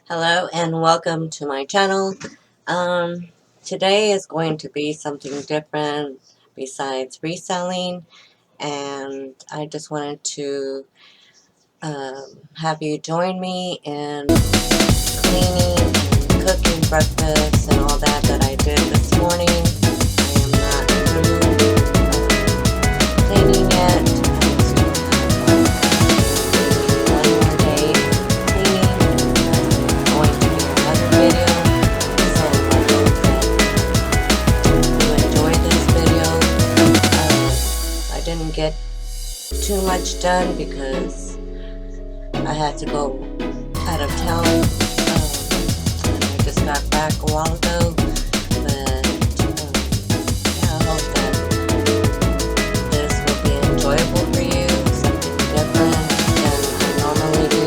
Hello and welcome to my channel. Um, Today is going to be something different besides reselling, and I just wanted to have you join me in cleaning and cooking breakfast and all that I did this morning. I am not through cleaning yet. I still have one more day cleaning, and going to be another video. So I hope that you enjoyed this video. I didn't get too much done because I had to go out of town, and I just got back a while ago. But yeah, I hope that this will be enjoyable for you, something different than I normally do.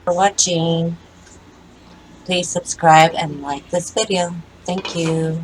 for watching. Please subscribe and like this video. Thank you.